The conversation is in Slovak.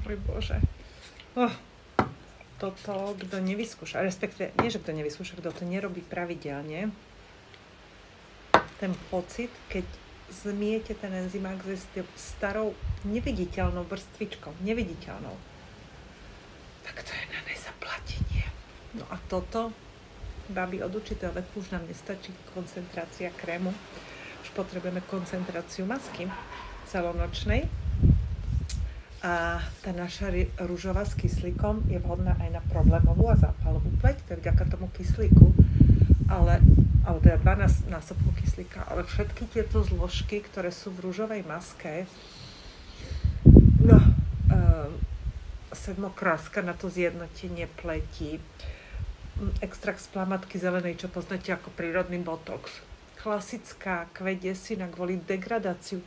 Môj Bože. Toto, kto nevyskúša, respektíve, nie, že kto nevyskúša, kto to nerobí pravidelne, ten pocit, keď zmiete ten enzymák s starou neviditeľnou vrstvičkou, neviditeľnou, tak to je na nezaplatenie. No a toto, babi, od určitého veku už nám nestačí koncentrácia krému, už potrebujeme koncentráciu masky celonočnej. A tá naša ružová s kyslíkom je vhodná aj na problémovú a zápalovú pleť, to je vďaka tomu kyslíku, ale teda 12-násobku kyslíka, ale všetky tieto zložky, ktoré sú v ružovej maske, sedmokráska na to zjednotenie pleti, extrakt z plamatky zelenej, čo poznáte ako prírodný botox, klasická kveť desina kvôli degradáciu